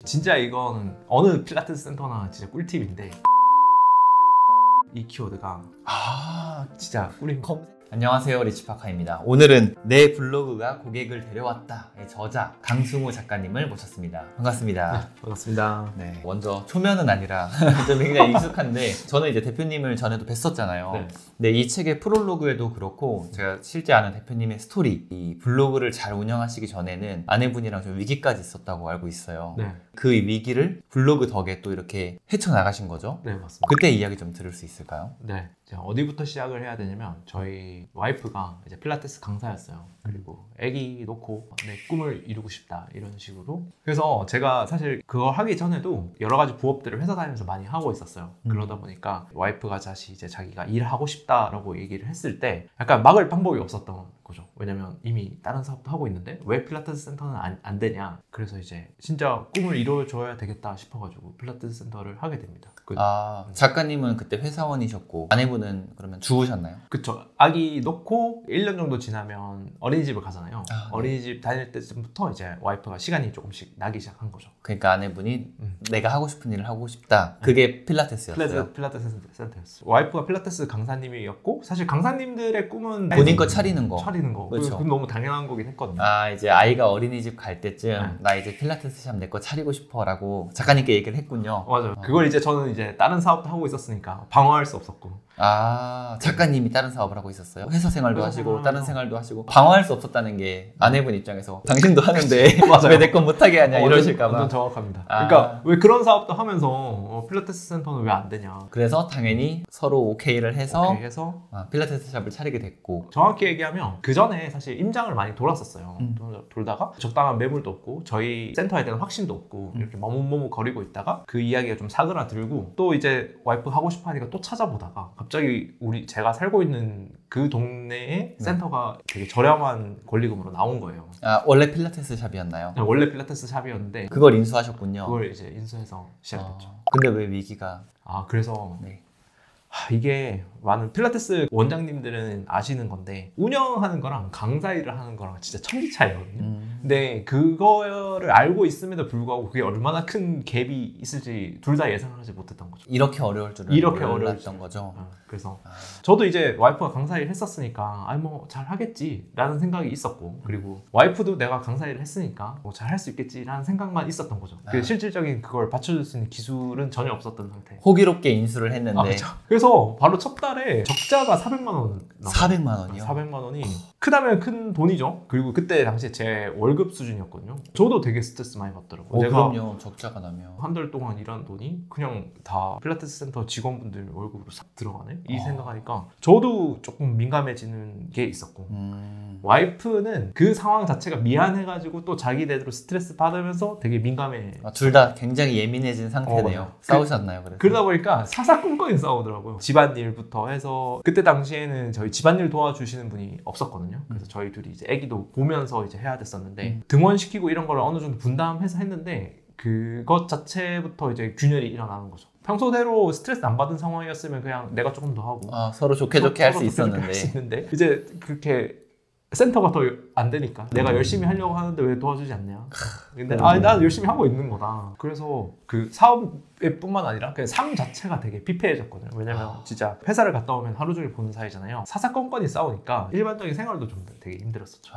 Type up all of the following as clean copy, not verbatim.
진짜 이거는 어느 필라테스 센터나 진짜 꿀팁인데 이 키워드가 진짜 꿀입니다. 안녕하세요, 리치파카입니다. 오늘은 내 블로그가 고객을 데려왔다의 저자 강승우 작가님을 모셨습니다. 반갑습니다. 네, 반갑습니다. 네, 먼저 초면은 아니라 좀 굉장히 익숙한데 저는 이제 대표님을 전에도 뵀었잖아요. 네. 근데 이 책의 프롤로그에도 그렇고 제가 실제 아는 대표님의 스토리, 이 블로그를 잘 운영하시기 전에는 아내분이랑 좀 위기까지 있었다고 알고 있어요. 네. 그 위기를 블로그 덕에 또 이렇게 헤쳐나가신 거죠? 네, 맞습니다. 그때 이야기 좀 들을 수 있을까요? 네. 어디부터 시작을 해야 되냐면 저희 와이프가 이제 필라테스 강사였어요. 그리고 아기 놓고 내 꿈을 이루고 싶다 이런 식으로. 그래서 제가 사실 그걸 하기 전에도 여러 가지 부업들을 회사 다니면서 많이 하고 있었어요. 그러다 보니까 와이프가 다시 이제 자기가 일하고 싶다라고 얘기를 했을 때 약간 막을 방법이 없었던 거죠. 왜냐면 이미 다른 사업도 하고 있는데 왜 필라테스 센터는 안 되냐. 그래서 이제 진짜 꿈을 이루어줘야 되겠다 싶어가지고 필라테스 센터를 하게 됩니다. 작가님은 그때 회사원이셨고 아내분은 그러면 주우셨나요? 그쵸. 아기 놓고 1년 정도 지나면 어린이집을 가잖아요. 네. 어린이집 다닐 때부터 이제 와이프가 시간이 조금씩 나기 시작한 거죠. 그러니까 아내분이 내가 하고 싶은 일을 하고 싶다. 그게 필라테스였어요. 필라테스 센터였어요. 와이프가 필라테스 강사님이었고 사실 강사님들의 꿈은 본인 거 차리는 거. 그렇죠. 그건 너무 당연한 거긴 했거든요. 이제 아이가 어린이집 갈 때쯤 네. 나 이제 필라테스 샵 내 거 차리고 싶어 라고 작가님께 얘기를 했군요. 맞아요. 그걸 이제 저는 이제 다른 사업도 하고 있었으니까 방어할 수 없었고. 작가님이 다른 사업을 하고 있었어요? 회사 생활도 회사 하시고 생활도 다른 생활도 하시고 방어할 수 없었다는 게 아내분 입장에서 당신도 하는데 맞아요. 왜 내 건 못하게 하냐 이러실까봐. 완전 정확합니다. 그러니까 왜 그런 사업도 하면서 필라테스 센터는 왜 안 되냐. 그래서 당연히 서로 오케이를 해서 필라테스 샵을 차리게 됐고. 정확히 얘기하면 그 전에 사실 임장을 많이 돌았었어요. 돌다가 적당한 매물도 없고 저희 센터에 대한 확신도 없고 이렇게 머뭇머뭇거리고 있다가 그 이야기가 좀 사그라들고 또 이제 와이프 하고 싶어 하니까 또 찾아보다가 갑자기 제가 살고 있는 그 동네에 센터가 되게 저렴한 권리금으로 나온 거예요. 원래 필라테스 샵이었나요? 네, 원래 필라테스 샵이었는데 그걸 인수하셨군요. 그걸 이제 인수해서 시작했죠. 근데 왜 위기가? 그래서 네. 이게 많은 필라테스 원장님들은 아시는 건데 운영하는 거랑 강사 일을 하는 거랑 진짜 천지 차이거든요. 근데 그거를 알고 있음에도 불구하고 그게 얼마나 큰 갭이 있을지 둘 다 예상을 하지 못했던 거죠. 이렇게 어려울 줄은 몰랐던 거죠. 그래서 저도 이제 와이프가 강사 일 했었으니까 뭐 잘 하겠지 라는 생각이 있었고, 그리고 와이프도 내가 강사 일을 했으니까 뭐 잘 할 수 있겠지 라는 생각만 있었던 거죠. 그 실질적인 그걸 받쳐줄 수 있는 기술은 전혀 없었던 상태. 호기롭게 인수를 했는데 그렇죠. 그래서 바로 첫 달에 적자가 400만 원. 400만 원이요? 400만 원이 크다면 큰 돈이죠. 그리고 그때 당시에 제 월급 수준이었거든요. 저도 되게 스트레스 많이 받더라고요. 그럼요. 적자가 나면 한 달 동안 일한 돈이 그냥 다 필라테스 센터 직원분들 월급으로 싹 들어가네? 이 생각하니까 저도 조금 민감해지는 게 있었고, 와이프는 그 상황 자체가 미안해가지고 또 자기네대로 스트레스 받으면서 되게 민감해. 둘 다 굉장히 예민해진 상태네요. 싸우셨나요? 그래서? 그러다 보니까 사사건건이 싸우더라고요. 집안일부터 해서 그때 당시에는 저희 집안일 도와주시는 분이 없었거든요. 그래서 저희 둘이 이제 아기도 보면서 이제 해야 됐었는데 등원시키고 이런 거를 어느 정도 분담해서 했는데 그것 자체부터 이제 균열이 일어나는 거죠. 평소대로 스트레스 안 받은 상황이었으면 그냥 내가 조금 더 하고 서로 좋게 할 수 있었는데 이제 그렇게 센터가 더 안 되니까 내가 열심히 하려고 하는데 왜 도와주지 않냐. 근데 난 열심히 하고 있는 거다. 그래서 그 사업에 뿐만 아니라 그냥 삶 자체가 되게 피폐해졌거든요. 왜냐면 진짜 회사를 갔다 오면 하루 종일 보는 사이잖아요. 사사건건이 싸우니까 일반적인 생활도 좀 되게 힘들었었죠.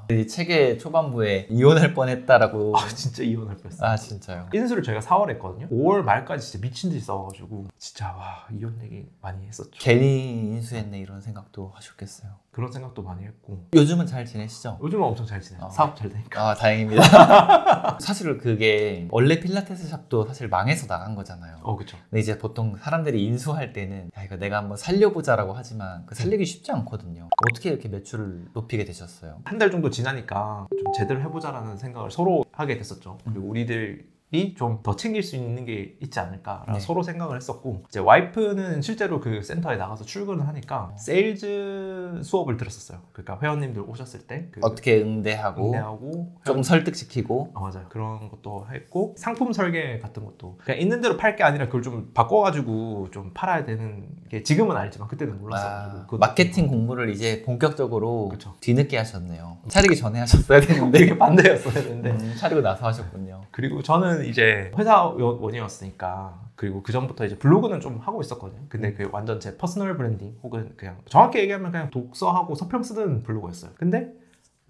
이 책의 초반부에 이혼할 뻔했다라고. 진짜 이혼할 뻔했어요. 진짜요? 인수를 저희가 4월에 했거든요. 5월 말까지 진짜 미친 듯이 싸워가지고 진짜 이혼 얘기 많이 했었죠. 괜히 인수했네 이런 생각도 하셨겠어요. 그런 생각도 많이 했고. 요즘은 잘 지내시죠? 요즘은 엄청 잘 지내요. 사업 잘 되니까. 다행입니다. 사실 그게 원래 필라테스 샵도 사실 망해서 나간 거잖아요. 그렇죠. 근데 이제 보통 사람들이 인수할 때는 이거 내가 한번 살려보자라고 하지만 살리기 쉽지 않거든요. 어떻게 이렇게 매출을 높이게 되셨어요? 한 달 정도 지나니까 좀 제대로 해보자라는 생각을 서로 하게 됐었죠. 그리고 우리들이 좀 더 챙길 수 있는 게 있지 않을까 서로 생각을 했었고, 이제 와이프는 실제로 그 센터에 나가서 출근을 하니까 세일즈 수업을 들었었어요. 그러니까 회원님들 오셨을 때 어떻게 응대하고 좀 설득시키고. 맞아요. 그런 것도 했고, 상품 설계 같은 것도 그냥 있는 대로 팔 게 아니라 그걸 좀 바꿔가지고 좀 팔아야 되는 게 지금은 알지만 그때는 몰랐어가지고 마케팅 공부를 이제 본격적으로 그쵸. 뒤늦게 하셨네요. 차리기 전에 하셨어야 되는데 되게 반대였어야 되는데 차리고 나서 하셨군요. 그리고 저는 저는 이제 회사원이었으니까 그리고 그 전부터 이제 블로그는 좀 하고 있었거든요. 근데 그 완전 제 퍼스널 브랜딩 혹은 그냥 정확히 얘기하면 그냥 독서하고 서평 쓰는 블로그였어요. 근데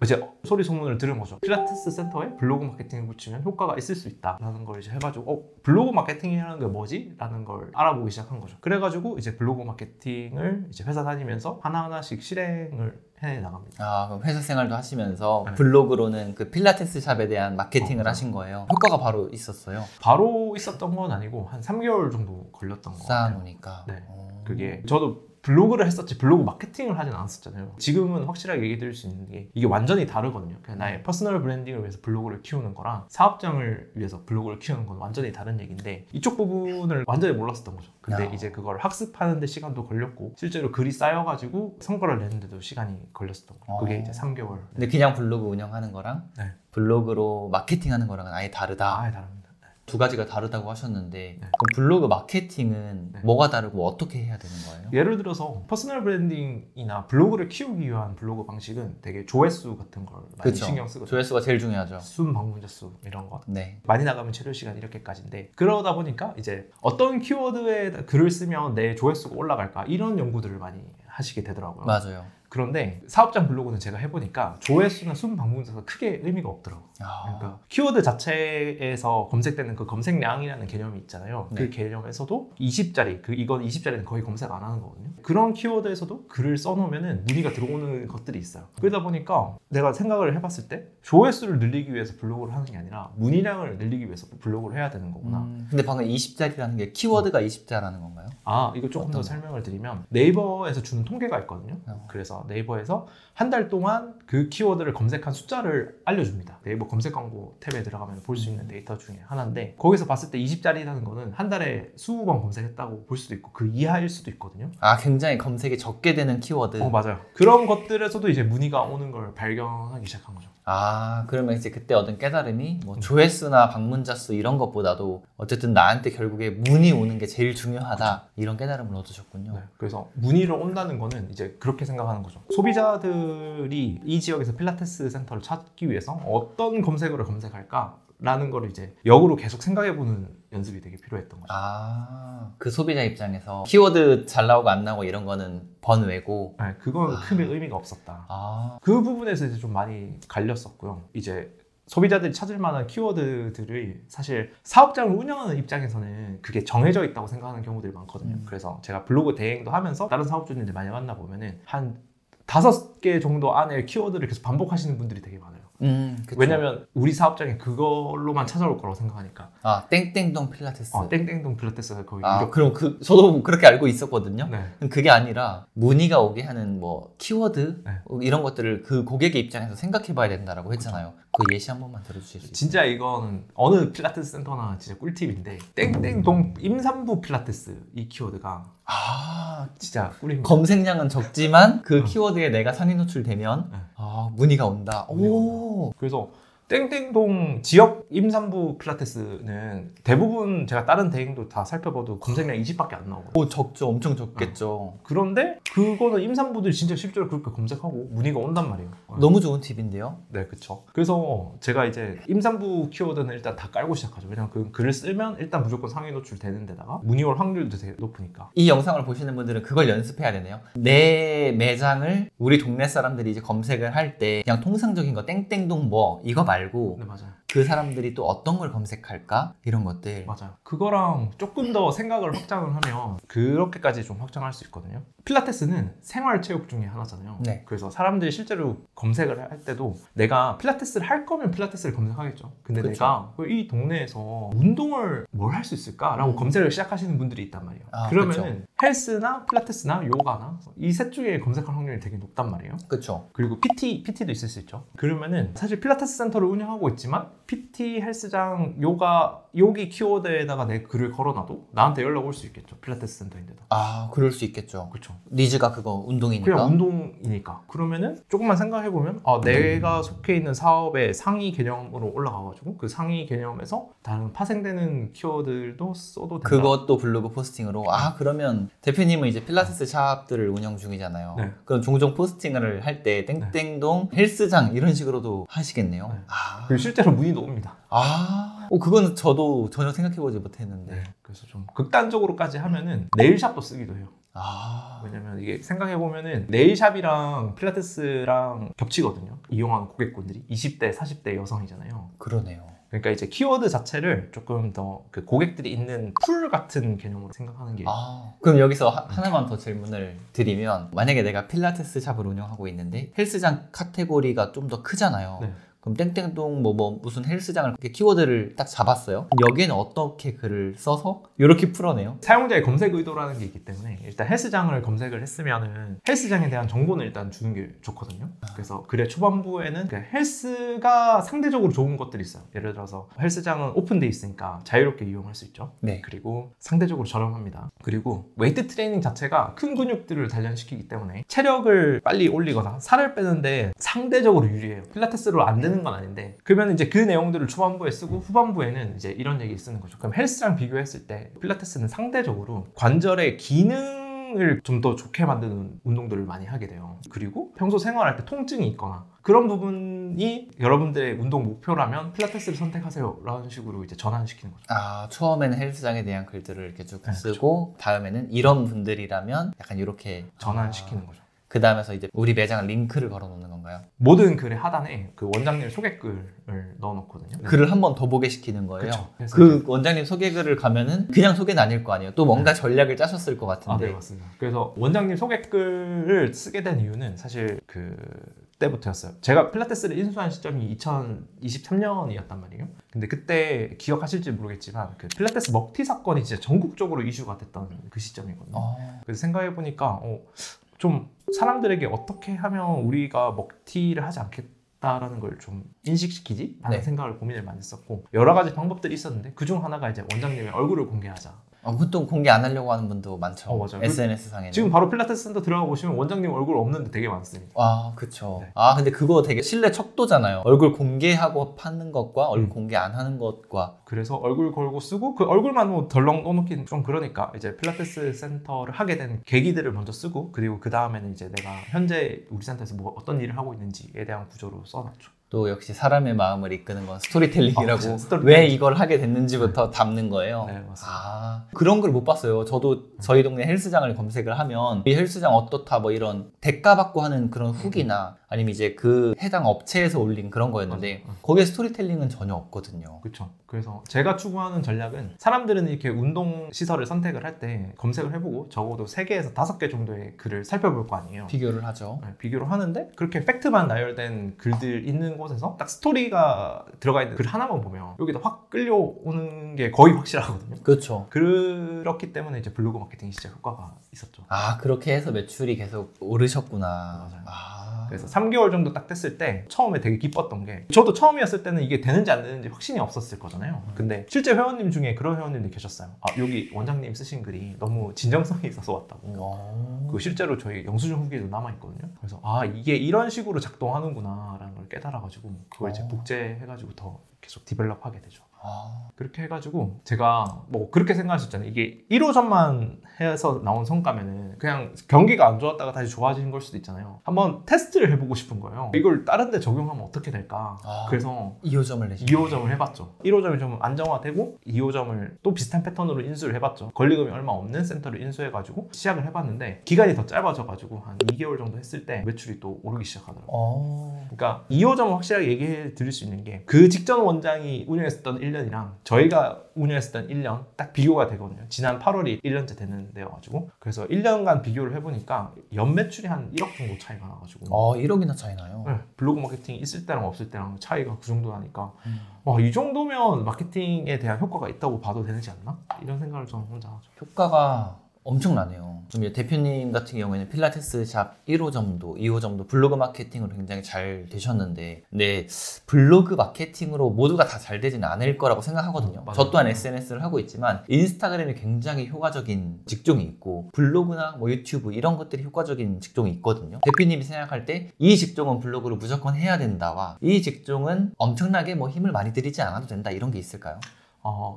이제 소리 소문을 들은 거죠. 필라테스 센터에 블로그 마케팅을 붙이면 효과가 있을 수 있다라는 걸 이제 해가지고 블로그 마케팅이라는 게 뭐지? 라는 걸 알아보기 시작한 거죠. 그래가지고 이제 블로그 마케팅을 이제 회사 다니면서 하나하나씩 실행을 해 나갑니다. 아, 그럼 회사 생활도 하시면서 네. 블로그로는 그 필라테스 샵에 대한 마케팅을 하신 거예요? 효과가 바로 있었어요? 바로 있었던 건 아니고 한 3개월 정도 걸렸던 거 같아요. 쌓아놓으니까. 네. 그게 저도 블로그를 했었지 블로그 마케팅을 하진 않았었잖아요. 지금은 확실하게 얘기 드릴 수 있는 게 이게 완전히 다르거든요. 그냥 나의 퍼스널 브랜딩을 위해서 블로그를 키우는 거랑 사업장을 위해서 블로그를 키우는 건 완전히 다른 얘기인데 이쪽 부분을 완전히 몰랐었던 거죠. 근데 이제 그걸 학습하는 데 시간도 걸렸고 실제로 글이 쌓여가지고 성과를 내는데도 시간이 걸렸었던 거예요. 그게 이제 3개월. 근데 그냥 블로그 운영하는 거랑 네. 블로그로 마케팅하는 거랑은 아예 다르다. 아예 다릅니다. 두 가지가 다르다고 하셨는데 네. 그럼 블로그 마케팅은 네. 뭐가 다르고 어떻게 해야 되는 거예요? 예를 들어서 퍼스널 브랜딩이나 블로그를 키우기 위한 블로그 방식은 되게 조회수 같은 걸 많이 그쵸. 신경 쓰거든요. 조회수가 제일 중요하죠. 순 방문자 수 이런 거 네. 많이 나가면 체류 시간 이렇게까지인데 그러다 보니까 이제 어떤 키워드에 글을 쓰면 내 조회수가 올라갈까 이런 연구들을 많이 하시게 되더라고요. 맞아요. 그런데 사업장 블로그는 제가 해보니까 조회수나 순 방문자 수가 크게 의미가 없더라고요. 그러니까 키워드 자체에서 검색되는 그 검색량이라는 개념이 있잖아요. 네. 그 개념에서도 20짜리, 이건 20짜리는 거의 검색 안 하는 거거든요. 그런 키워드에서도 글을 써놓으면 문의가 들어오는 것들이 있어요. 그러다 보니까 내가 생각을 해봤을 때 조회수를 늘리기 위해서 블로그를 하는 게 아니라 문의량을 늘리기 위해서 블로그를 해야 되는 거구나. 근데 방금 20자리라는 게 키워드가 20자라는 건가요? 아, 이거 조금 더 설명을 드리면 네이버에서 주는 통계가 있거든요. 그래서 네이버에서 한 달 동안 그 키워드를 검색한 숫자를 알려줍니다. 네이버 검색 광고 탭에 들어가면 볼 수 있는 데이터 중에 하나인데 거기서 봤을 때 20짜리라는 거는 한 달에 20번 검색했다고 볼 수도 있고 그 이하일 수도 있거든요. 아, 굉장히 검색이 적게 되는 키워드. 맞아요. 그런 것들에서도 이제 문의가 오는 걸 발견하기 시작한 거죠. 아, 그러면 이제 그때 얻은 깨달음이 뭐 조회수나 방문자 수 이런 것보다도 어쨌든 나한테 결국에 문의 오는 게 제일 중요하다. 이런 깨달음을 얻으셨군요. 네, 그래서 문의를 온다는 거는 이제 그렇게 생각하는 거죠. 소비자들이 이 지역에서 필라테스 센터를 찾기 위해서 어떤 검색어를 검색할까? 라는 거를 이제 역으로 계속 생각해보는 연습이 되게 필요했던 거죠. 아, 그 소비자 입장에서 키워드 잘 나오고 안 나오고 이런 거는 번외고. 네, 그건 크게 의미가 없었다. 아, 그 부분에서 이제 좀 많이 갈렸었고요. 이제 소비자들이 찾을 만한 키워드들이 사실 사업장을 운영하는 입장에서는 그게 정해져 있다고 생각하는 경우들이 많거든요. 그래서 제가 블로그 대행도 하면서 다른 사업주님들 많이 만나보면은 한 5개 정도 안에 키워드를 계속 반복하시는 분들이 되게 많아요. 그쵸. 왜냐면 우리 사업장에 그걸로만 찾아올 거라고 생각하니까. 아, 땡땡동 필라테스. 땡땡동 필라테스가 거의 그럼 저도 그렇게 알고 있었거든요. 네. 그게 아니라 문의가 오게 하는 뭐 키워드 네. 이런 것들을 그 고객의 입장에서 생각해 봐야 된다라고 했잖아요. 그 예시 한 번만 들어주실 수 있어요? 진짜 이거는 어느 필라테스 센터나 진짜 꿀팁인데 땡땡동 임산부 필라테스 이 키워드가 진짜 꿀입니다. 검색량은 적지만 그 키워드에 내가 상위 노출되면 네. 문의가 온다. 오. 그래서 땡땡동 지역 임산부 필라테스는 대부분 제가 다른 대행도 다 살펴봐도 검색량 20밖에 안 나오거든요. 오, 적죠. 엄청 적겠죠. 그런데 그거는 임산부들이 진짜 실제로 그렇게 검색하고 문의가 온단 말이에요. 너무 좋은 팁인데요. 네, 그쵸. 그래서 제가 이제 임산부 키워드는 일단 다 깔고 시작하죠. 왜냐면 그 글을 쓰면 일단 무조건 상위 노출되는 데다가 문의 올 확률도 되게 높으니까. 이 영상을 보시는 분들은 그걸 연습해야 되네요. 내 매장을 우리 동네 사람들이 이제 검색을 할 때 그냥 통상적인 거 땡땡동 뭐 이거 말고 네, 맞아요. 그 사람들이 또 어떤 걸 검색할까? 이런 것들. 맞아요. 그거랑 조금 더 생각을 확장을 하면 그렇게까지 좀 확장할 수 있거든요. 필라테스는 생활체육 중에 하나잖아요. 네. 그래서 사람들이 실제로 검색을 할 때도 내가 필라테스를 할 거면 필라테스를 검색하겠죠. 근데 그쵸. 내가 이 동네에서 운동을 뭘 할 수 있을까라고 검색을 시작하시는 분들이 있단 말이에요. 그러면은 헬스나 필라테스나 요가나 이 셋 중에 검색할 확률이 되게 높단 말이에요. 그렇죠. 그리고 PT도 있을 수 있죠. 그러면은 사실 필라테스 센터를 운영하고 있지만 PT, 헬스장, 요가, 여기 키워드에다가 내 글을 걸어놔도 나한테 연락 올 수 있겠죠. 필라테스 센터인데도. 아, 그럴 수 있겠죠. 그렇죠. 니즈가 그거 운동이니까. 그냥 운동이니까. 그러면은 조금만 생각해보면 내가 속해 있는 사업의 상위 개념으로 올라가가지고 그 상위 개념에서 다른 파생되는 키워드들도 써도 된다. 그것도 블로그 포스팅으로. 그러면 대표님은 이제 필라테스 샵들을 운영 중이잖아요. 네. 그럼 종종 포스팅을 할 때 땡땡동 헬스장 이런 식으로도 하시겠네요. 네. 그리고 실제로 문의도 옵니다. 그거는 저도 전혀 생각해보지 못했는데. 네. 그래서 좀 극단적으로까지 하면은 네일샵도 쓰기도 해요. 아, 왜냐면 이게 생각해보면은 네일샵이랑 필라테스랑 겹치거든요. 이용하는 고객분들이 20대, 40대 여성이잖아요. 그러네요. 그러니까 이제 키워드 자체를 조금 더 그 고객들이 있는 풀 같은 개념으로 생각하는 게 그럼 여기서 하나만 더 질문을 드리면, 만약에 내가 필라테스 샵을 운영하고 있는데 헬스장 카테고리가 좀 더 크잖아요. 네. 그럼 땡땡동 무슨 헬스장을 이렇게 키워드를 딱 잡았어요. 그럼 여기에는 어떻게 글을 써서 이렇게 풀어내요? 사용자의 검색 의도라는 게 있기 때문에 일단 헬스장을 검색을 했으면은 헬스장에 대한 정보는 일단 주는 게 좋거든요. 그래서 글의 초반부에는 그 헬스가 상대적으로 좋은 것들이 있어요. 예를 들어서 헬스장은 오픈돼 있으니까 자유롭게 이용할 수 있죠. 네. 그리고 상대적으로 저렴합니다. 그리고 웨이트 트레이닝 자체가 큰 근육들을 단련시키기 때문에 체력을 빨리 올리거나 살을 빼는데 상대적으로 유리해요. 필라테스로 안 되는 건 아닌데, 그러면 이제 그 내용들을 초반부에 쓰고 후반부에는 이제 이런 얘기 쓰는 거죠. 그럼 헬스랑 비교했을 때 필라테스는 상대적으로 관절의 기능을 좀 더 좋게 만드는 운동들을 많이 하게 돼요. 그리고 평소 생활할 때 통증이 있거나 그런 부분이 여러분들의 운동 목표라면 필라테스를 선택하세요 라는 식으로 이제 전환시키는 거죠. 처음에는 헬스장에 대한 글들을 이렇게 쭉 네, 쓰고 다음에는 이런 분들이라면 약간 이렇게 전환시키는 거죠. 그 다음에서 이제 우리 매장 링크를 걸어 놓는 건가요? 모든 글의 하단에 그 원장님 소개글을 넣어놓거든요. 글을 한 번 더 보게 시키는 거예요. 그쵸. 그래서 그 원장님 소개글을 가면 그냥 소개는 아닐 거 아니에요. 또 뭔가 전략을 짜셨을 것 같은데. 네, 맞습니다. 그래서 원장님 소개글을 쓰게 된 이유는 사실 그 때부터였어요. 제가 필라테스를 인수한 시점이 2023년이었단 말이에요. 근데 그때 기억하실지 모르겠지만 그 필라테스 먹튀 사건이 진짜 전국적으로 이슈가 됐던 그 시점이거든요. 그래서 생각해보니까 좀 사람들에게 어떻게 하면 우리가 먹튀를 하지 않겠다라는 걸 좀 인식시키지? 라는 네. 생각을 고민을 많이 했었고, 여러 가지 방법들이 있었는데 그중 하나가 이제 원장님의 얼굴을 공개하자. 보통 공개 안 하려고 하는 분도 많죠. 맞아요. SNS상에는. 지금 바로 필라테스 센터 들어가 보시면 원장님 얼굴 없는데 되게 많습니다. 그쵸. 네. 근데 그거 되게 신뢰 척도잖아요. 얼굴 공개하고 파는 것과 얼굴 공개 안 하는 것과. 그래서 얼굴 걸고 쓰고 그 얼굴만 뭐 덜렁 넣어놓기는 좀 그러니까 이제 필라테스 센터를 하게 된 계기들을 먼저 쓰고, 그리고 그 다음에는 이제 내가 현재 우리 센터에서 뭐 어떤 일을 하고 있는지에 대한 구조로 써놨죠. 또 역시 사람의 마음을 이끄는 건 스토리텔링이라고. 스토리텔링. 왜 이걸 하게 됐는지부터 담는 거예요. 네, 맞습니다. 그런 걸 못 봤어요. 저도 저희 동네 헬스장을 검색을 하면 이 헬스장 어떻다 뭐 이런 대가 받고 하는 그런 후기나 아니면 이제 그 해당 업체에서 올린 그런 거였는데 거기에 스토리텔링은 전혀 없거든요. 그렇죠. 그래서 제가 추구하는 전략은 사람들은 이렇게 운동 시설을 선택을 할 때 검색을 해보고 적어도 3개에서 5개 정도의 글을 살펴볼 거 아니에요. 비교를 하죠. 네, 비교를 하는데 그렇게 팩트만 나열된 글들 있는 곳에서 딱 스토리가 들어가 있는 글 하나만 보면 여기다 확 끌려오는 게 거의 확실하거든요. 그렇죠. 그렇기 때문에 이제 블로그 마케팅이 진짜 효과가 있었죠. 그렇게 해서 매출이 계속 오르셨구나. 맞아요. 그래서 3개월 정도 딱 됐을 때 처음에 되게 기뻤던 게, 저도 처음이었을 때는 이게 되는지 안 되는지 확신이 없었을 거잖아요. 근데 실제 회원님 중에 그런 회원님들이 계셨어요. 여기 원장님 쓰신 글이 너무 진정성이 있어서 왔다고. 그 실제로 저희 영수증 후기도 남아있거든요. 그래서 이게 이런 식으로 작동하는구나 라는 걸 깨달아가지고 그걸 이제 복제해가지고 더 계속 디벨롭하게 되죠. 그렇게 해가지고 제가 뭐 그렇게 생각하셨잖아요. 이게 1호점만 해서 나온 성과면은 그냥 경기가 안 좋았다가 다시 좋아지는 걸 수도 있잖아요. 한번 테스트를 해보고 싶은 거예요. 이걸 다른 데 적용하면 어떻게 될까. 그래서 2호점을 내시죠. 2호점을 해봤죠. 1호점이 좀 안정화되고 2호점을 또 비슷한 패턴으로 인수를 해봤죠. 권리금이 얼마 없는 센터를 인수해가지고 시작을 해봤는데 기간이 더 짧아져가지고 한 2개월 정도 했을 때 매출이 또 오르기 시작하더라고요. 그러니까 2호점은 확실하게 얘기해 드릴 수 있는 게 그 직전 원장이 운영했었던 1년이랑 저희가 운영했었던 1년 딱 비교가 되거든요. 지난 8월이 1년째 되는 데여가지고, 그래서 1년간 비교를 해보니까 연 매출이 한 1억 정도 차이가 나가지고 1억이나 차이 나요? 네, 블로그 마케팅이 있을 때랑 없을 때랑 차이가 그 정도 나니까 이 정도면 마케팅에 대한 효과가 있다고 봐도 되지 않나? 이런 생각을 저는 혼자 하죠. 효과가 엄청나네요. 좀 대표님 같은 경우에는 필라테스 샵 1호점도 2호점도 블로그 마케팅으로 굉장히 잘 되셨는데, 근데 블로그 마케팅으로 모두가 다 잘 되지는 않을 거라고 생각하거든요. 맞아요. 저 또한 SNS를 하고 있지만 인스타그램이 굉장히 효과적인 직종이 있고 블로그나 뭐 유튜브 이런 것들이 효과적인 직종이 있거든요. 대표님이 생각할 때 이 직종은 블로그를 무조건 해야 된다와 이 직종은 엄청나게 뭐 힘을 많이 들이지 않아도 된다, 이런 게 있을까요?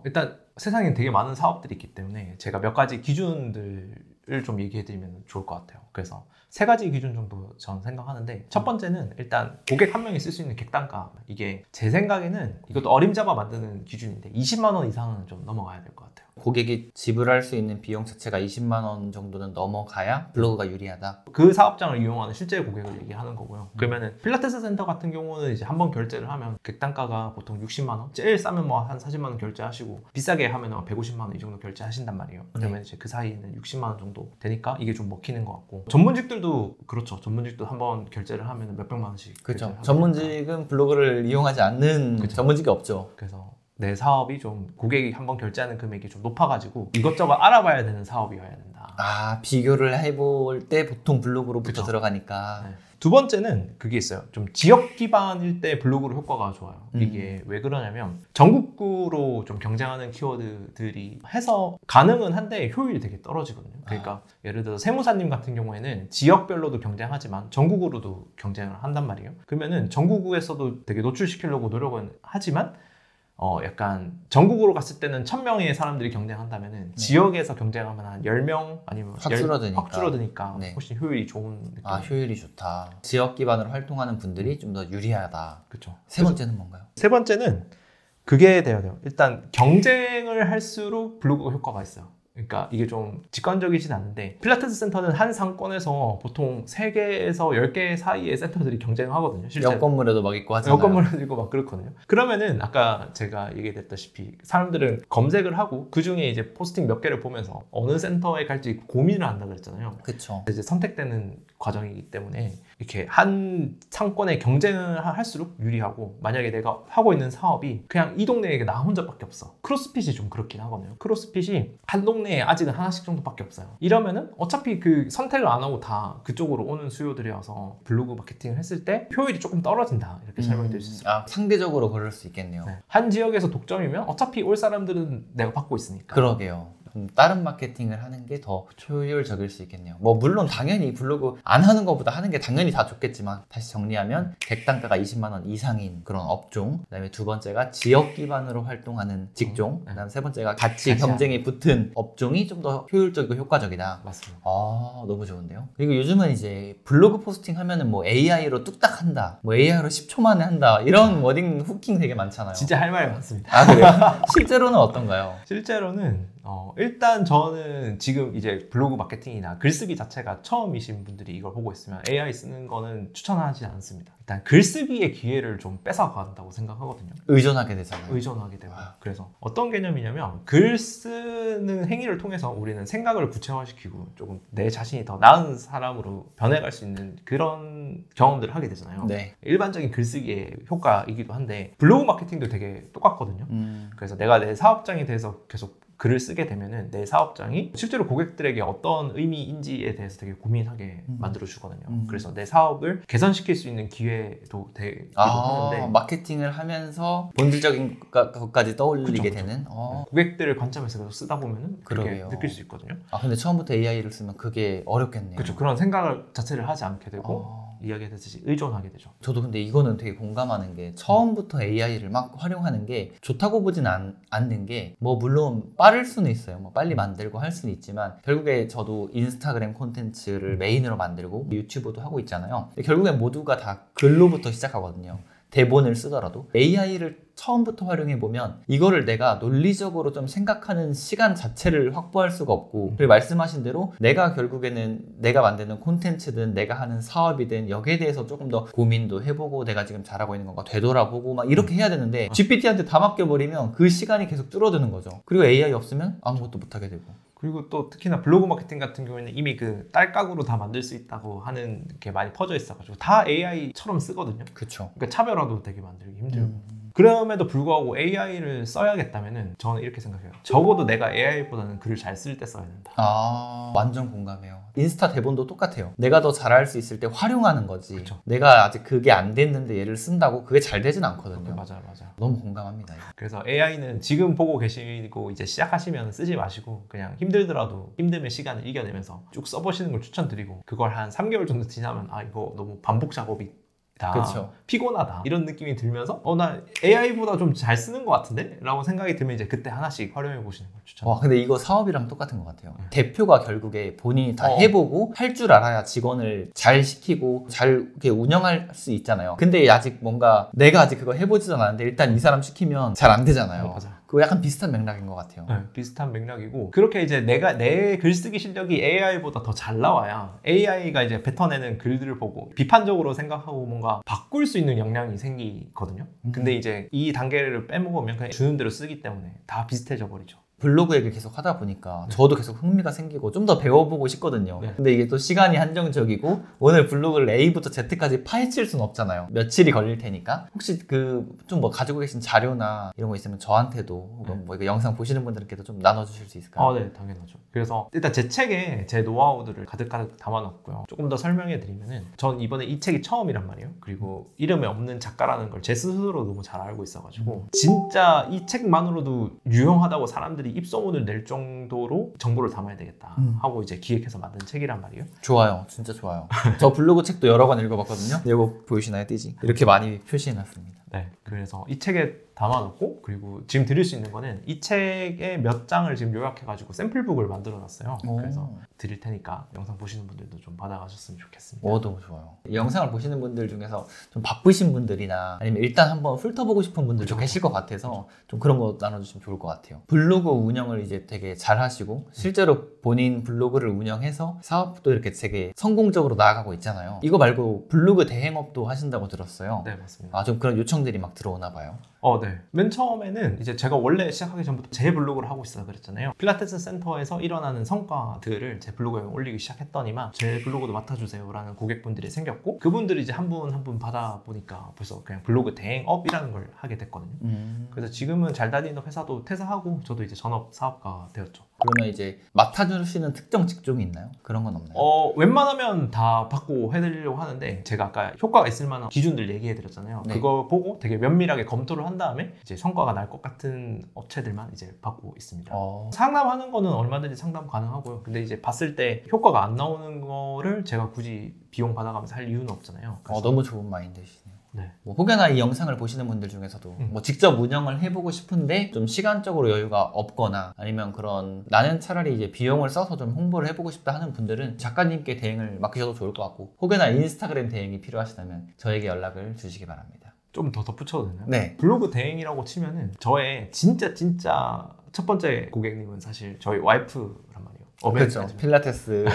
일단 세상에 되게 많은 사업들이 있기 때문에 제가 몇 가지 기준들을 기준을 좀 얘기해드리면 좋을 것 같아요. 그래서 3가지 기준 정도 저는 생각하는데, 첫 번째는 일단 고객 한 명이 쓸 수 있는 객단가. 이게 제 생각에는 이것도 어림잡아 만드는 기준인데 20만 원 이상은 좀 넘어가야 될 것 같아요. 고객이 지불할 수 있는 비용 자체가 20만 원 정도는 넘어가야 블로그가 유리하다. 그 사업장을 이용하는 실제 고객을 얘기하는 거고요. 그러면은 필라테스 센터 같은 경우는 이제 한번 결제를 하면 객단가가 보통 60만 원, 제일 싸면 뭐 한 40만 원 결제하시고 비싸게 하면 150만 원 이 정도 결제하신단 말이에요. 그러면 이제 그 사이에는 60만 원 정도 되니까 이게 좀 먹히는 것 같고, 전문직들도 그렇죠. 전문직도 한번 결제를 하면 몇백만 원씩. 그렇죠. 전문직은 블로그를 이용하지 않는 그쵸. 전문직이 없죠. 그래서 내 사업이 좀 고객이 한번 결제하는 금액이 좀 높아가지고 이것저것 알아봐야 되는 사업이어야 된다. 아, 비교를 해볼 때 보통 블로그로부터 그쵸. 들어가니까. 네. 두 번째는 그게 있어요. 좀 지역 기반일 때 블로그로 효과가 좋아요. 이게 왜 그러냐면 전국구로 좀 경쟁하는 키워드들이 해서 가능은 한데 효율이 되게 떨어지거든요. 그러니까 예를 들어서 세무사님 같은 경우에는 지역별로도 경쟁하지만 전국으로도 경쟁을 한단 말이에요. 그러면은 전국구에서도 되게 노출시키려고 노력은 하지만 약간 전국으로 갔을 때는 1000명의 사람들이 경쟁한다면은 지역에서 경쟁하면 한 10명 아니면 확 줄어드니까 네. 훨씬 효율이 좋은 느낌. 아, 효율이 좋다. 지역 기반으로 활동하는 분들이 좀 더 유리하다. 그렇죠. 세 번째는 뭔가요? 세 번째는 그게 돼야 돼요. 일단 경쟁을 할수록 블로그가 효과가 있어요. 그러니까 이게 좀 직관적이진 않은데, 필라테스 센터는 한 상권에서 보통 3개에서 10개 사이의 센터들이 경쟁하거든요. 실제로. 옆 건물에도 막 있고 하잖아요. 옆 건물에도 있고 막 그렇거든요. 그러면은 아까 제가 얘기했다시피 사람들은 검색을 하고 그 중에 이제 포스팅 몇 개를 보면서 어느 센터에 갈지 고민을 한다 그랬잖아요. 그렇죠. 이제 선택되는 과정이기 때문에 이렇게 한 상권에 경쟁을 할수록 유리하고, 만약에 내가 하고 있는 사업이 그냥 이 동네에 나 혼자밖에 없어. 크로스핏이 좀 그렇긴 하거든요. 크로스핏이 한 동네에 아직은 하나씩 정도밖에 없어요. 이러면은 어차피 그 선택을 안 하고 다 그쪽으로 오는 수요들이어서 블로그 마케팅을 했을 때 효율이 조금 떨어진다, 이렇게 설명이 드릴 수 있어요. 아, 상대적으로 그럴 수 있겠네요. 네. 한 지역에서 독점이면 어차피 올 사람들은 내가 받고 있으니까. 그러게요. 다른 마케팅을 하는 게 더 효율적일 수 있겠네요. 뭐 물론 당연히 블로그 안 하는 것보다 하는 게 당연히 다 좋겠지만, 다시 정리하면 객단가가 20만 원 이상인 그런 업종, 그다음에 두 번째가 지역 기반으로 활동하는 직종, 그다음 세 번째가 같이 경쟁이 붙은 업종이 좀 더 효율적이고 효과적이다. 맞습니다. 아, 너무 좋은데요. 그리고 요즘은 이제 블로그 포스팅 하면은 뭐 AI로 뚝딱 한다, 뭐 AI로 10초 만에 한다, 이런 워딩 후킹 되게 많잖아요. 진짜 할 말이 많습니다. 아, 그래요? 실제로는 어떤가요? 실제로는 일단 저는 지금 이제 블로그 마케팅이나 글쓰기 자체가 처음이신 분들이 이걸 보고 있으면 AI 쓰는 거는 추천하지 않습니다. 일단 글쓰기의 기회를 좀 뺏어간다고 생각하거든요. 의존하게 되잖아요. 의존하게 되고. 그래서 어떤 개념이냐면, 글 쓰는 행위를 통해서 우리는 생각을 구체화시키고 조금 내 자신이 더 나은 사람으로 변해갈 수 있는 그런 경험들을 하게 되잖아요. 네. 일반적인 글쓰기의 효과이기도 한데 블로그 마케팅도 되게 똑같거든요. 그래서 내가 내 사업장에 대해서 계속 글을 쓰게 되면은 내 사업장이 실제로 고객들에게 어떤 의미인지에 대해서 되게 고민하게 만들어주거든요. 그래서 내 사업을 개선시킬 수 있는 기회도 되기도 하는데, 마케팅을 하면서 본질적인 것까지 떠올리게 그쵸. 되는. 고객들을 관점에서 계속 쓰다 보면은 그렇게 그러게요. 느낄 수 있거든요. 근데 처음부터 AI를 쓰면 그게 어렵겠네요. 그렇죠. 그런 생각을 자체를 하지 않게 되고 이야기했듯이 의존하게 되죠. 저도 근데 이거는 되게 공감하는 게, 처음부터 AI를 막 활용하는 게 좋다고 보진 않는 게, 뭐 물론 빠를 수는 있어요. 뭐 빨리 만들고 할 수는 있지만, 결국에 저도 인스타그램 콘텐츠를 메인으로 만들고 유튜브도 하고 있잖아요. 결국엔 모두가 다 글로부터 시작하거든요. 대본을 쓰더라도 AI를 처음부터 활용해보면 이거를 내가 논리적으로 좀 생각하는 시간 자체를 확보할 수가 없고, 그리고 말씀하신 대로 내가 결국에는 내가 만드는 콘텐츠든 내가 하는 사업이든 여기에 대해서 조금 더 고민도 해보고, 내가 지금 잘하고 있는 건가 되돌아보고 막 이렇게 해야 되는데, GPT한테 다 맡겨버리면 그 시간이 계속 줄어드는 거죠. 그리고 AI 없으면 아무것도 못하게 되고. 그리고 또 특히나 블로그 마케팅 같은 경우에는 이미 그 딸깍으로 다 만들 수 있다고 하는 게 많이 퍼져 있어가지고 다 AI처럼 쓰거든요. 그렇죠. 그러니까 차별화도 되게 만들기 힘들고. 그럼에도 불구하고 AI를 써야겠다면은 저는 이렇게 생각해요. 적어도 내가 AI보다는 글을 잘 쓸 때 써야 된다. 완전 공감해요. 인스타 대본도 똑같아요. 내가 더 잘할 수 있을 때 활용하는 거지. 그쵸. 내가 아직 그게 안 됐는데 얘를 쓴다고 그게 잘 되진 않거든요. 맞아요. 너무 공감합니다. 그래서 AI는 지금 보고 계시고 이제 시작하시면 쓰지 마시고, 그냥 힘들더라도 힘듦의 시간을 이겨내면서 쭉 써보시는 걸 추천드리고, 그걸 한 3개월 정도 지나면 이거 너무 반복 작업이 있다. 그쵸. 피곤하다. 이런 느낌이 들면서 나 AI보다 좀 잘 쓰는 것 같은데? 라고 생각이 들면 이제 그때 하나씩 활용해 보시는 걸 추천합니다. 와, 근데 이거 사업이랑 똑같은 것 같아요. 대표가 결국에 본인이 다 어. 해보고 할 줄 알아야 직원을 잘 시키고 잘 이렇게 운영할 수 있잖아요. 근데 아직 뭔가 내가 아직 그거 해보지도 않았는데 일단 이 사람 시키면 잘 안 되잖아요. 맞아요. 그거 약간 비슷한 맥락인 것 같아요. 네, 비슷한 맥락이고 그렇게 이제 내 글쓰기 실력이 AI보다 더 잘 나와야 AI가 이제 뱉어내는 글들을 보고 비판적으로 생각하고 뭔가 바꿀 수 있는 역량이 생기거든요. 근데 이제 이 단계를 빼먹으면 그냥 주는 대로 쓰기 때문에 다 비슷해져 버리죠. 블로그 얘기를 계속 하다 보니까 저도 계속 흥미가 생기고 좀 더 배워보고 싶거든요. 네. 근데 이게 또 시간이 한정적이고 오늘 블로그를 A부터 Z까지 파헤칠 수는 없잖아요. 며칠이 걸릴 테니까 혹시 그 좀 뭐 가지고 계신 자료나 이런 거 있으면 저한테도 혹은 뭐 이거 영상 보시는 분들께도 좀 나눠주실 수 있을까요? 네, 당연하죠. 그래서 일단 제 책에 제 노하우들을 가득가득 담아놨고요. 조금 더 설명해 드리면은 전 이번에 이 책이 처음이란 말이에요. 그리고 이름에 없는 작가라는 걸 제 스스로 너무 잘 알고 있어가지고 진짜 이 책만으로도 유용하다고 사람들이 입소문을 낼 정도로 정보를 담아야 되겠다 하고 이제 기획해서 만든 책이란 말이에요. 좋아요. 진짜 좋아요. 저 블로그 책도 여러 권 읽어봤거든요. 이거 보이시나요? 띠지? 이렇게 많이 표시해놨습니다. 네, 그래서 이 책에 담아놓고 그리고 지금 드릴 수 있는 거는 이 책의 몇 장을 지금 요약해가지고 샘플북을 만들어놨어요. 그래서 드릴 테니까 영상 보시는 분들도 좀 받아가셨으면 좋겠습니다. 너무 좋아요. 이 영상을 보시는 분들 중에서 좀 바쁘신 분들이나 아니면 일단 한번 훑어보고 싶은 분들도 계실 것 같아서 좀 그런 거 나눠주시면 좋을 것 같아요. 블로그 운영을 이제 되게 잘 하시고 실제로 본인 블로그를 운영해서 사업도 이렇게 되게 성공적으로 나아가고 있잖아요. 이거 말고 블로그 대행업도 하신다고 들었어요. 네, 맞습니다. 좀 그런 요청들이 막 들어오나 봐요. 네. 맨 처음에는 이제 제가 원래 시작하기 전부터 제 블로그를 하고 있어서 그랬잖아요. 필라테스 센터에서 일어나는 성과들을 제 블로그에 올리기 시작했더니만 제 블로그도 맡아주세요 라는 고객분들이 생겼고 그분들이 이제 한 분 한 분 받아보니까 벌써 그냥 블로그 대행업이라는 걸 하게 됐거든요. 그래서 지금은 잘 다니는 회사도 퇴사하고 저도 이제 전업 사업가가 되었죠. 그러면 이제 맡아주시는 특정 직종이 있나요? 그런 건 없나요? 웬만하면 다 받고 해드리려고 하는데 제가 아까 효과가 있을 만한 기준들 얘기해드렸잖아요. 네. 그거 보고 되게 면밀하게 검토를 한 다음에 이제 성과가 날 것 같은 업체들만 이제 받고 있습니다. 상담하는 거는 얼마든지 상담 가능하고요. 근데 이제 봤을 때 효과가 안 나오는 거를 제가 굳이 비용 받아가면서 할 이유는 없잖아요. 그래서 너무 좋은 마인드시네요. 네. 뭐 혹여나 이 영상을 보시는 분들 중에서도 뭐 직접 운영을 해보고 싶은데 좀 시간적으로 여유가 없거나 아니면 그런 나는 차라리 이제 비용을 써서 좀 홍보를 해보고 싶다 하는 분들은 작가님께 대행을 맡기셔도 좋을 것 같고 혹여나 인스타그램 대행이 필요하시다면 저에게 연락을 주시기 바랍니다. 좀 더 덧붙여도 되나요? 네. 블로그 대행이라고 치면은 저의 진짜 첫 번째 고객님은 사실 저희 와이프란 말이에요. 그렇죠. 필라테스.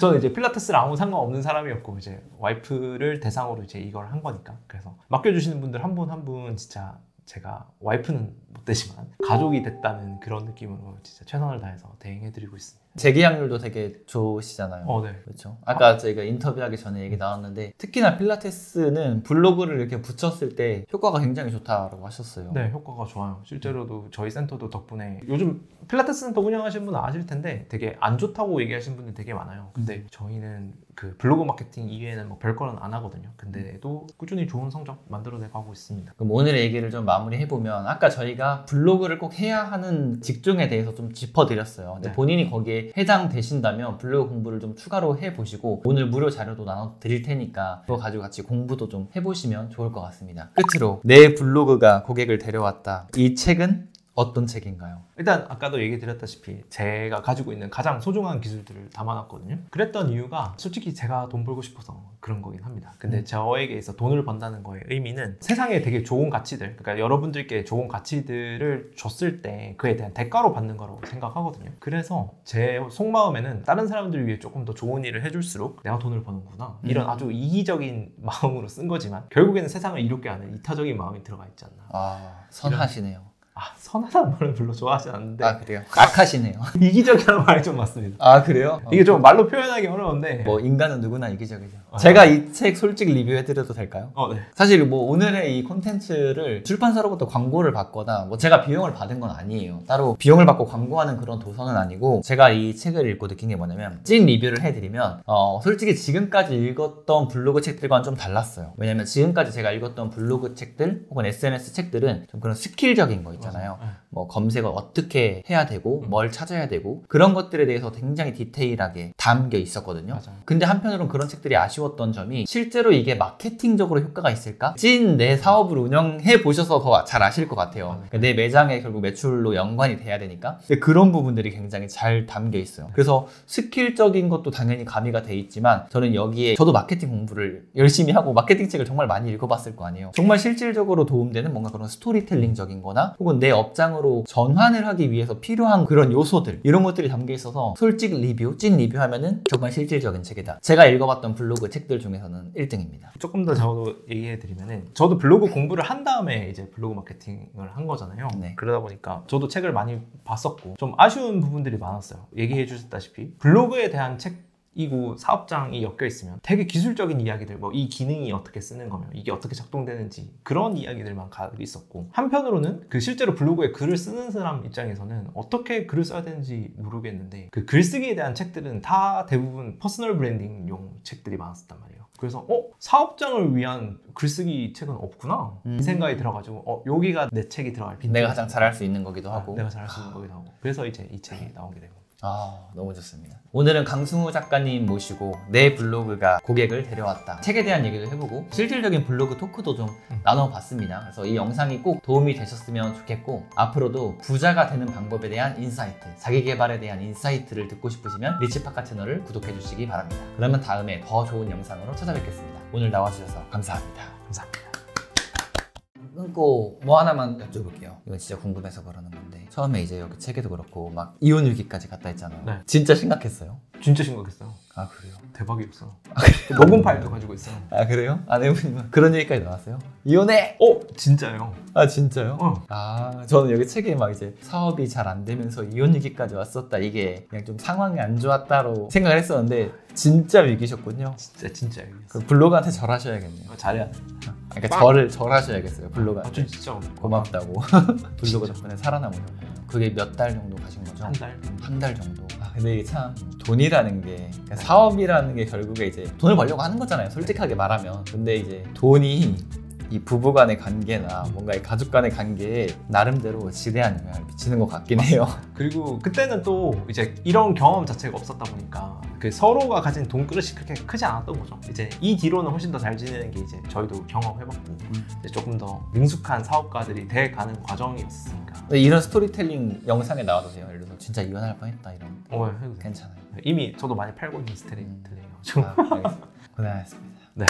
저는 이제 필라테스랑 아무 상관없는 사람이었고 이제 와이프를 대상으로 이제 이걸 한 거니까 그래서 맡겨주시는 분들 한 분 한 분 진짜 제가 와이프는 못 되지만 가족이 됐다는 그런 느낌으로 진짜 최선을 다해서 대행해드리고 있습니다. 재계약률도 되게 좋으시잖아요. 네. 그렇죠. 아까 저희가 인터뷰하기 전에 얘기 나왔는데 특히나 필라테스는 블로그를 이렇게 붙였을 때 효과가 굉장히 좋다라고 하셨어요. 네, 효과가 좋아요. 실제로도 저희 센터도 덕분에 요즘 필라테스 센터 운영하시는 분은 아실 텐데 되게 안 좋다고 얘기하시는 분들 되게 많아요. 근데 저희는 그 블로그 마케팅 이외에는 뭐 별거는 안 하거든요. 근데도 꾸준히 좋은 성적 만들어내고 하고 있습니다. 그럼 오늘의 얘기를 좀 마무리해보면 아까 저희가 블로그를 꼭 해야 하는 직종에 대해서 좀 짚어드렸어요. 근데 네. 본인이 거기에 해당되신다면 블로그 공부를 좀 추가로 해보시고 오늘 무료 자료도 나눠드릴 테니까 그거 가지고 같이 공부도 좀 해보시면 좋을 것 같습니다. 끝으로 내 블로그가 고객을 데려왔다. 이 책은 어떤 책인가요? 일단 아까도 얘기 드렸다시피 제가 가지고 있는 가장 소중한 기술들을 담아놨거든요. 그랬던 이유가 솔직히 제가 돈 벌고 싶어서 그런 거긴 합니다. 근데 저에게 있어 돈을 번다는 거의 의미는 세상에 되게 좋은 가치들, 그러니까 여러분들께 좋은 가치들을 줬을 때 그에 대한 대가로 받는 거라고 생각하거든요. 그래서 제 속마음에는 다른 사람들을 위해 조금 더 좋은 일을 해줄수록 내가 돈을 버는구나 이런 아주 이기적인 마음으로 쓴 거지만 결국에는 세상을 이롭게 하는 이타적인 마음이 들어가 있지 않나. 선하시네요. 선하다는 말은 별로 좋아하지 않는데 그래요? 악하시네요. 이기적이라는 말이 좀 맞습니다. 그래요? 이게 좀 말로 표현하기 어려운데 뭐 인간은 누구나 이기적이죠. 제가 이 책 솔직히 리뷰해드려도 될까요? 네. 사실 뭐 오늘의 이 콘텐츠를 출판사로부터 광고를 받거나 뭐 제가 비용을 받은 건 아니에요. 따로 비용을 받고 광고하는 그런 도서는 아니고 제가 이 책을 읽고 느낀 게 뭐냐면 찐 리뷰를 해드리면 솔직히 지금까지 읽었던 블로그 책들과는 좀 달랐어요. 왜냐면 지금까지 제가 읽었던 블로그 책들 혹은 SNS 책들은 좀 그런 스킬적인 거 있잖아요. 있잖아요. 맞아요. 네. 뭐 검색을 어떻게 해야 되고 뭘 찾아야 되고 그런 것들에 대해서 굉장히 디테일하게 담겨 있었거든요. 맞아요. 근데 한편으로는 그런 책들이 아쉬웠던 점이 실제로 이게 마케팅적으로 효과가 있을까? 찐 내 사업을 운영해 보셔서 더 잘 아실 것 같아요. 그러니까 내 매장에 결국 매출로 연관이 돼야 되니까. 근데 그런 부분들이 굉장히 잘 담겨 있어요. 그래서 스킬적인 것도 당연히 가미가 돼 있지만 저는 여기에 저도 마케팅 공부를 열심히 하고 마케팅 책을 정말 많이 읽어봤을 거 아니에요. 정말 실질적으로 도움되는 뭔가 그런 스토리텔링적인 거나 혹은 내 업장으로 전환을 하기 위해서 필요한 그런 요소들 이런 것들이 담겨 있어서 솔직 리뷰, 찐 리뷰하면은 정말 실질적인 책이다. 제가 읽어봤던 블로그 책들 중에서는 1등입니다. 조금 더 저도 얘기해드리면은 저도 블로그 공부를 한 다음에 이제 블로그 마케팅을 한 거잖아요. 네. 그러다 보니까 저도 책을 많이 봤었고 좀 아쉬운 부분들이 많았어요. 얘기해 주셨다시피 블로그에 대한 책이고 사업장이 엮여 있으면 되게 기술적인 이야기들, 뭐 이 기능이 어떻게 쓰는 거며 이게 어떻게 작동되는지 그런 이야기들만 가지고 있었고, 한편으로는 그 실제로 블로그에 글을 쓰는 사람 입장에서는 어떻게 글을 써야 되는지 모르겠는데 그 글쓰기에 대한 책들은 다 대부분 퍼스널 브랜딩용 책들이 많았단 말이에요. 그래서 사업장을 위한 글쓰기 책은 없구나 이 생각이 들어가지고 여기가 내 책이 들어갈 빈 내가 가장 잘할 수 있는 거기도 하고 내가 잘할 수 있는 거기도 하고, 그래서 이제 이 책이 나오게 되고. 너무 좋습니다. 오늘은 강승우 작가님 모시고 내 블로그가 고객을 데려왔다. 책에 대한 얘기도 해보고 실질적인 블로그 토크도 좀 나눠봤습니다. 그래서 이 영상이 꼭 도움이 되셨으면 좋겠고, 앞으로도 부자가 되는 방법에 대한 인사이트, 자기 개발에 대한 인사이트를 듣고 싶으시면 리치파카 채널을 구독해 주시기 바랍니다. 그러면 다음에 더 좋은 영상으로 찾아뵙겠습니다. 오늘 나와주셔서 감사합니다. 감사합니다. 끊고 뭐 하나만 여쭤볼게요. 이건 진짜 궁금해서 그러는 건데, 처음에 이제 여기 책에도 그렇고 막 이혼 위기까지 갔다 했잖아요. 네. 진짜 심각했어요? 진짜 심각했어요. 아 그래요? 대박이었어. 녹음 파일도 가지고 있어요. 아 그래요? 아내분은 그런 얘기까지 나왔어요? 이혼해! 진짜요? 아 진짜요? 어. 아 저는 여기 책에 막 이제 사업이 잘 안 되면서 이혼 위기까지 왔었다, 이게 그냥 좀 상황이 안 좋았다로 생각을 했었는데 진짜 위기셨군요. 진짜 그 블로그한테 절하셔야겠네요. 잘해야 돼. 그러니까 절하셔야겠어요. 블로그한테. 진짜 고맙다고. 블로그 덕분에 살아남으셨고. 그게 몇 달 정도 가신 거죠? 한 달. 한 달 정도. 근데 이게 참 돈이라는 게, 그러니까 사업이라는 게 결국에 이제 돈을 벌려고 하는 거잖아요, 솔직하게 말하면. 근데 이제 돈이 이 부부 간의 관계나 뭔가 이 가족 간의 관계에 나름대로 지대한 영향을 미치는 것 같긴 해요. 그리고 그때는 또 이제 이런 경험 자체가 없었다 보니까 그 서로가 가진 돈 그릇이 그렇게 크지 않았던 거죠. 이제 이 뒤로는 훨씬 더 잘 지내는 게 이제 저희도 경험해봤고 이제 조금 더 능숙한 사업가들이 돼 가는 과정이었으니까. 근데 이런 스토리텔링 영상에 나와도 돼요. 예를 들어서 진짜 이혼할 뻔했다 이런. 해도 돼요. 괜찮아요. 이미 저도 많이 팔고 있는 스토리텔링이에요. 알겠습니다. 고생하셨습니다. 네.